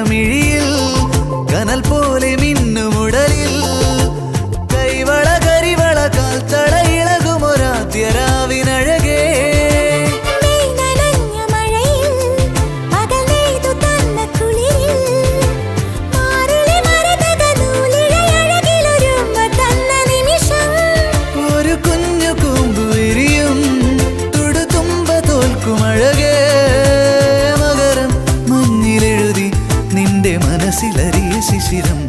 മിഴിയിൽ കനൽ പോലെ മിന്നുമുടലിൽ കൈവള കരിവള കാൽത്തട ഇളകുമൊരാദ്യരാവിനഴകേ ഒരു കുഞ്ഞു കൂമ്പു വിരിയും തുടുതുമ്പ തോൽക്കുമഴകേ മകരം മഞ്ഞിലെഴുതി നിന്റെ മനസ്സിലറിയ ശിശിരം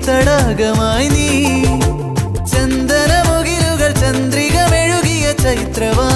തടാകമായി നീ ചന്ദനമുകിലുകൾ ചന്ദ്രിക മെഴുകിയ ചൈത്രവാ